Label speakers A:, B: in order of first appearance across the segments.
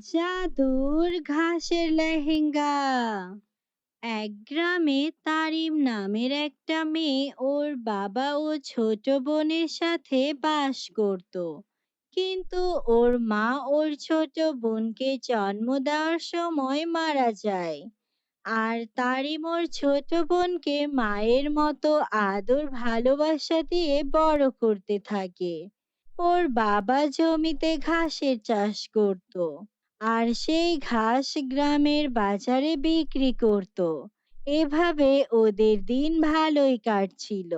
A: জাদুর ঘাসের লেহেঙ্গা। এক গ্রামে তারিম নামের একটা মেয়ে ওর বাবা ও ছোট বোনের সাথে বাস করত। কিন্তু ওর মা ওর ছোট বোনকে জন্ম দেওয়ার সময় মারা যায়। আর তারিম ওর ছোট বোনকে মায়ের মতো আদর ভালোবাসা দিয়ে বড় করতে থাকে। ওর বাবা জমিতে ঘাসের চাষ করত, আর সেই ঘাস গ্রামের বাজারে বিক্রি করত। এভাবে ওদের দিন ভালোই কাটছিল।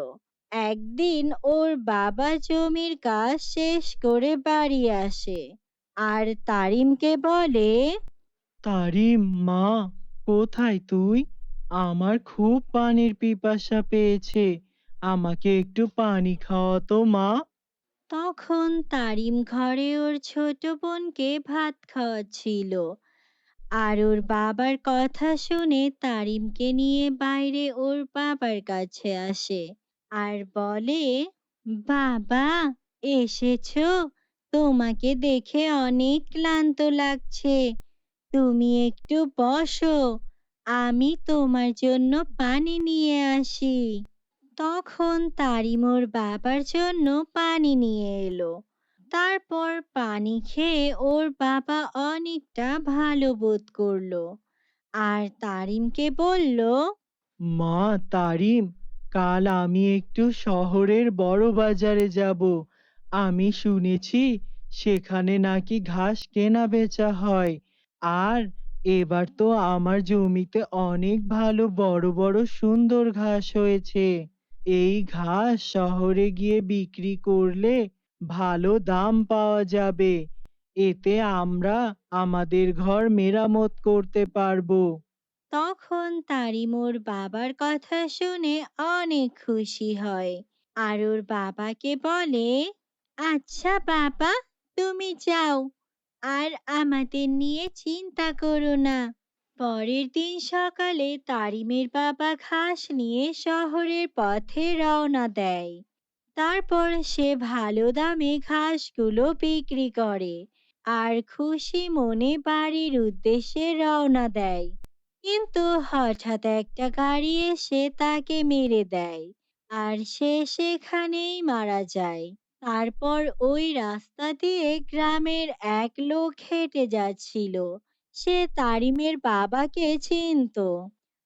A: একদিন ওর বাবা জমির কাজ শেষ করে বাড়ি আসে, আর তারিমকে বলে,
B: তারিম, মা, কোথায় তুই? আমার খুব পানির পিপাসা পেয়েছে। আমাকে একটু পানি খাওয়া তো, মা।
A: তখন তারিম ঘরে ওর ছোট বোনকে ভাত খাওয়াচ্ছিল। আর ওর বাবার কথা শুনে তারিমকে নিয়ে বাইরে ওর বাবার কাছে আসে, আর বলে, বাবা, এসেছো? তোমাকে দেখে অনেক ক্লান্ত লাগছে। তুমি একটু বসো, আমি তোমার জন্য পানি নিয়ে আসি। তখন তারিম ওর বাবার জন্য পানি নিয়ে এলো। তারপর পানি খেয়ে ওর বাবা অনেকটা ভালো বোধ করলো, আর তারিমকে বলল,
B: মা, তারিম, কাল আমি একটু শহরের বড় বাজারে যাব। আমি শুনেছি সেখানে নাকি ঘাস কেনা বেচা হয়। আর এবার তো আমার জমিতে অনেক ভালো বড় বড় সুন্দর ঘাস হয়েছে। এই ঘাস শহরে গিয়ে বিক্রি করলে ভালো দাম পাওয়া যাবে। এতে আমরা আমাদের ঘর মেরামত করতে পারবো।
A: তখন তারিম ওর বাবার কথা শুনে অনেক খুশি হয়, আর ওর বাবাকে বলে, আচ্ছা বাবা, তুমি যাও, আর আমাদের নিয়ে চিন্তা করো না। পরের দিন সকালে তারিমের বাবা ঘাস নিয়ে শহরের পথে রওনা দেয়। তারপর সে ভালো দামে ঘাসগুলো বিক্রি করে, আর খুশি মনে বাড়ির উদ্দেশ্যে রওনা দেয়। কিন্তু হঠাৎ একটা গাড়ি এসে তাকে মেরে দেয়, আর সে সেখানেই মারা যায়। তারপর ওই রাস্তা দিয়ে গ্রামের এক লোক হেঁটে যাচ্ছিল। সে তারিমের বাবাকে চিনতো,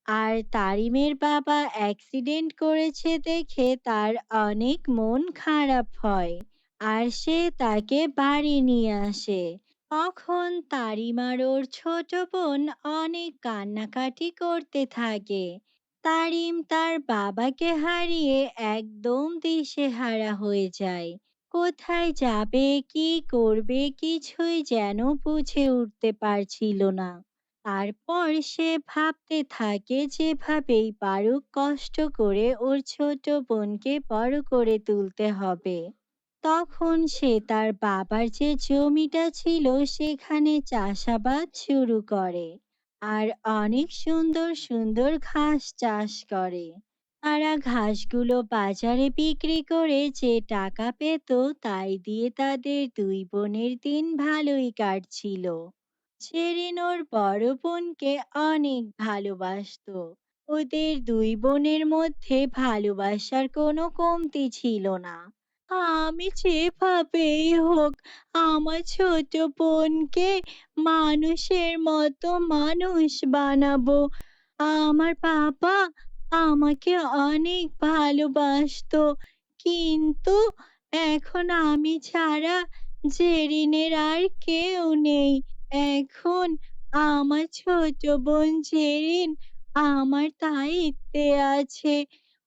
A: আর তারিমের বাবা অ্যাক্সিডেন্ট করেছে দেখে তার অনেক মন খারাপ হয়, আর সে তাকে বাড়ি নিয়ে আসে। তখন তারিম আর ওর ছোট বোন অনেক কান্নাকাটি করতে থাকে। তারিম তার বাবাকে হারিয়ে একদম দিশেহারা হয়ে যায়। কোথায় যাবে, কি করবে, কিছুই যেন বুঝে উঠতে পারছিল না। তারপর সে ভাবতে থাকে যেভাবেই পারুক কষ্ট করে ওর ছোট বোনকে বড় করে তুলতে হবে। তখন সে তার বাবার যে জমিটা ছিল সেখানে চাষাবাদ শুরু করে, আর অনেক সুন্দর সুন্দর ঘাস চাষ করে। তারা ঘাসগুলো বাজারে বিক্রি করে যে টাকা পেত তাই দিয়ে তাদের দুই বোনের দিন ভালোই কাটছিল। শেরিন ওর বড় বোনকে অনেক ভালোবাসতো। ওদের দুই বোনের মধ্যে ভালোবাসার কোনো কমতি ছিল না। আমি যেভাবেই হোক আমার ছোট বোনকে মানুষের মতো মানুষ বানাবো। আমার বাবা আমাকে অনেক ভালোবাসতো, কিন্তু এখন আমি ছাড়া জেরিনের আর কেউ নেই। এখন আমার ছোট বোন জেরিন আমার দায়িত্বে আছে।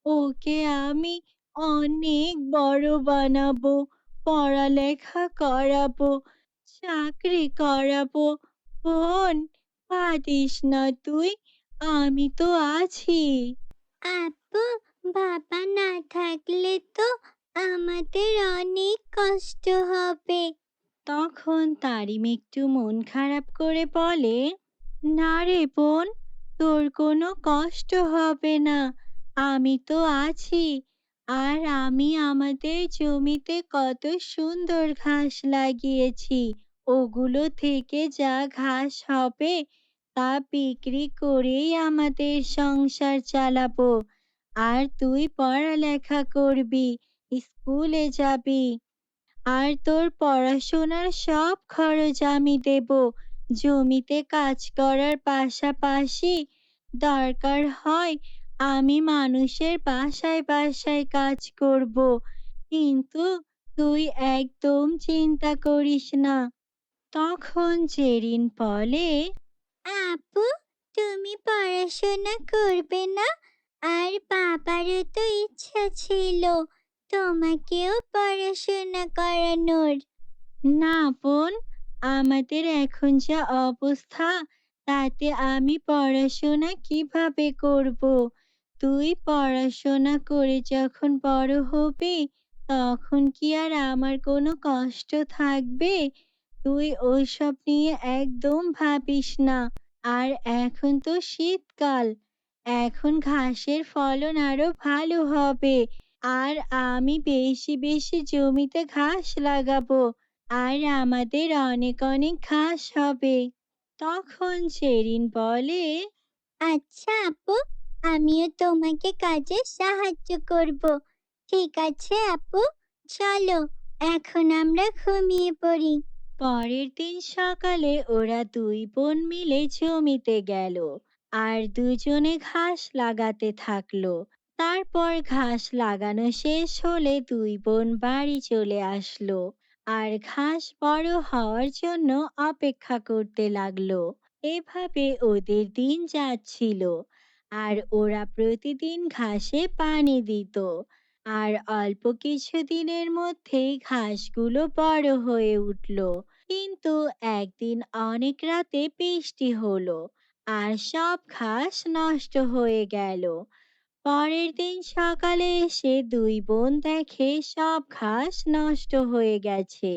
A: ওকে আমি অনেক বড় বানাবো, পড়ালেখা করাবো, চাকরি করাবো। বোন, পারিস না তুই? আমি তো আছি।
C: আপু, বাবা না থাকলে তো আমাদের অনেক কষ্ট হবে।
A: তখন তারিম একটু মন খারাপ করে বলে, না রে বোন, তোর কোনো কষ্ট হবে না। আমি তো আছি। আর আমি আমাদের জমিতে কত সুন্দর ঘাস লাগিয়েছি, ওগুলো থেকে যা ঘাস হবে তা বিক্রি করেই আমাদের সংসার চালাবো। আর তুই পড়ালেখা করবি, স্কুলে যাবি। আর তোর পড়াশোনার সব খরচ আমি দেব। জমিতে কাজ করার পাশাপাশি দরকার হয় আমি মানুষের বাসায় বাসায় কাজ করব। কিন্তু তুই একদম চিন্তা করিস না। তখন জেরিন বলে,
C: আপু, তুমি পড়াশোনা করবে না? আর বাবারও তো ইচ্ছা ছিল তোমাকেও পড়াশোনা করানোর।
A: না বোন, আমাদের এখন যা অবস্থা তাতে আমি পড়াশোনা কিভাবে করব? তুই পড়াশোনা করে যখন বড় হবি তখন কি আর আমার কোনো কষ্ট থাকবে? তুই ওইসব নিয়ে একদম ভাবিস না। আর এখন তো শীতকাল, এখন ঘাসের ফলন আরো ভালো হবে। আর আমি বেশি বেশি জমিতে ঘাস লাগাবো। আর আমাদের অনেক অনেক ঘাস হবে। তখন সেরিন বলে,
C: আচ্ছা আপু, আমিও তোমাকে কাজে সাহায্য করব। ঠিক আছে আপু, চলো এখন আমরা ঘুমিয়ে পড়ি।
A: পরের দিন সকালে ওরা দুই বোন মিলে জমিতে গেল আর দুজনে ঘাস লাগাতে থাকলো। তারপর ঘাস লাগানো শেষ হলে দুই বোন বাড়ি চলে আসলো আর ঘাস বড় হওয়ার জন্য অপেক্ষা করতে লাগলো। এভাবে ওদের দিন যাচ্ছিল আর ওরা প্রতিদিন ঘাসে পানি দিত। আর অল্প কিছু দিনের মধ্যেই ঘাসগুলো বড় হয়ে উঠল। কিন্তু একদিন অনেক রাতে বৃষ্টি হলো আর সব ঘাস নষ্ট হয়ে গেল। পরের দিন সকালে এসে দুই বোন দেখে সব ঘাস নষ্ট হয়ে গেছে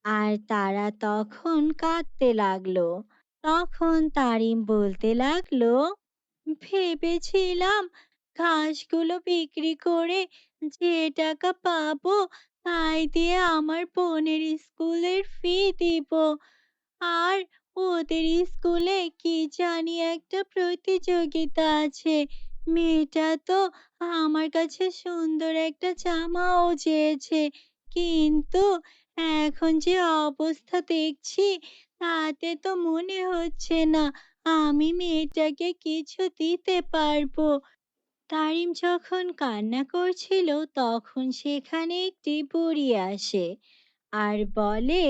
A: আর তারা তখন কাঁদতে লাগলো। তখন তারিম বলতে লাগলো, ভেবেছিলাম ঘাসগুলো বিক্রি করে যে টাকা পাবো তাই দিয়ে আমার বোনের স্কুলের ফি দিব। আর ওদের স্কুলে কি জানি একটা প্রতিযোগিতা আছে। মেয়েটা তো আমার কাছে সুন্দর একটা জামাও চেয়েছে, কিন্তু এখন যে অবস্থা দেখছি তাতে তো মনে হচ্ছে না আমি মেয়েটাকে কিছু দিতে পারবো। তারিম যখন কান্না করছিল তখন সেখানে একটি বুড়ি আসে আর বলে,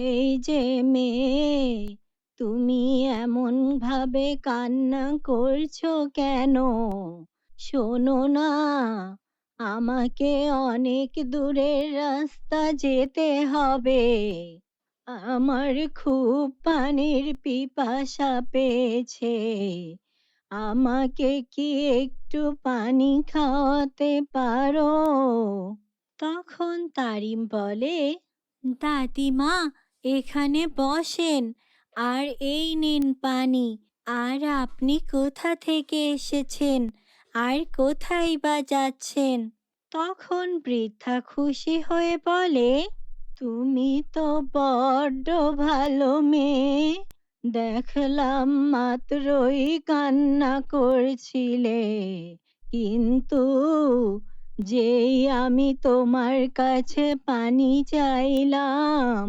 A: এই যে মেয়ে, তুমি এমন ভাবে কান্না করছো কেন? শোনো না, আমাকে অনেক দূরের রাস্তা যেতে হবে। আমার খুব পানির পিপাসা পেয়েছে। আমাকে কি একটু পানি খাওয়াতে পারো? তখন তারিম বলে, দাদিমা, এখানে বসেন আর এই নিন পানি। আর আপনি কোথা থেকে এসেছেন আর কোথায় বা যাচ্ছেন? তখন বৃদ্ধা খুশি হয়ে বলে, তুমি তো বড্ড ভালো মেয়ে। দেখলাম মাত্রই কান্না করছিলে, কিন্তু যেই আমি তোমার কাছে পানি চাইলাম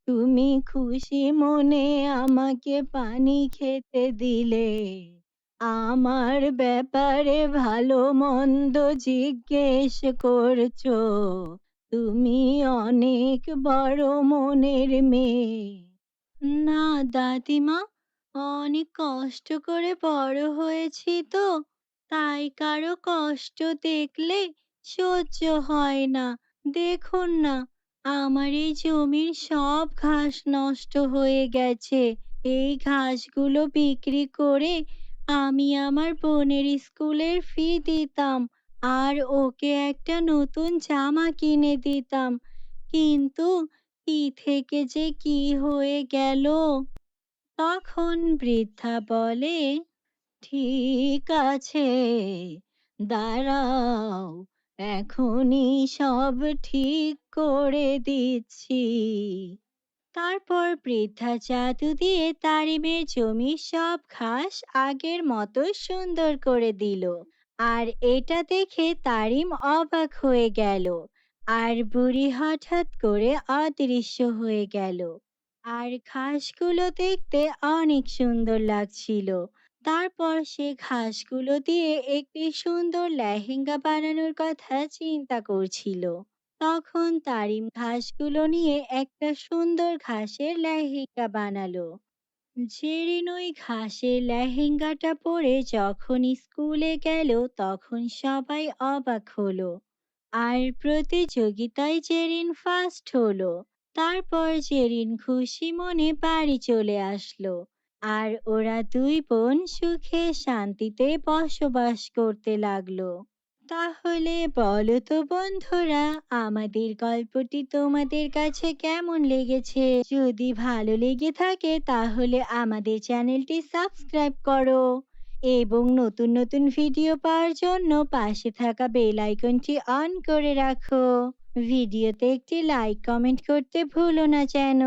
A: তুমি খুশি মনে আমাকে পানি খেতে দিলে। আমার ব্যাপারে ভালো মন্দ জিজ্ঞেস করছো। তুমি অনেক বড় মনের মেয়ে। না দাদিমা, অনেক কষ্ট করে বড় হয়েছি তো, তাই কারো কষ্ট দেখলে সহ্য হয় না। দেখুন না, আমার এই জমির সব ঘাস নষ্ট হয়ে গেছে। এই ঘাসগুলো বিক্রি করে আমি আমার বোনের স্কুলের ফি দিতাম আর ওকে একটা নতুন জামা কিনে দিতাম। কিন্তু কি থেকে যে কি হয়ে গেল। তখন বৃদ্ধা বলে, ঠিক আছে, দাঁড়াও, এখনই সব ঠিক করে দিচ্ছি। তারপর বৃদ্ধা জাদু দিয়ে তারিমের জমির সব ঘাস আগের মতো সুন্দর করে দিল। আর এটা দেখে তারিম অবাক হয়ে গেল। আর বুড়ি হঠাৎ করে অদৃশ্য হয়ে গেল। আর ঘাসগুলো দেখতে অনেক সুন্দর লাগছিল। তারপর সে ঘাসগুলো দিয়ে একটি সুন্দর লেহেঙ্গা বানানোর কথা চিন্তা করছিল। তখন তারিম ঘাসগুলো নিয়ে একটা সুন্দর ঘাসের লেহেঙ্গা বানালো। জেরিন ওই ঘাসের লেহেঙ্গাটা পরে যখন স্কুলে গেল তখন সবাই অবাক হলো। আর প্রতিযোগিতায় জেরিন ফার্স্ট হলো। তারপর জেরিন খুশি মনে বাড়ি চলে আসলো। আর ওরা দুই বোন সুখে শান্তিতে বসবাস করতে লাগলো। তাহলে বলো তো বন্ধুরা, আমাদের গল্পটি তোমাদের কাছে কেমন লেগেছে? যদি ভালো লেগে থাকে তাহলে আমাদের চ্যানেলটি সাবস্ক্রাইব করো এবং নতুন নতুন ভিডিও পাওয়ার জন্য পাশে থাকা বেল আইকনটি অন করে রাখো। ভিডিওতে একটি লাইক কমেন্ট করতে ভুলো না যেন।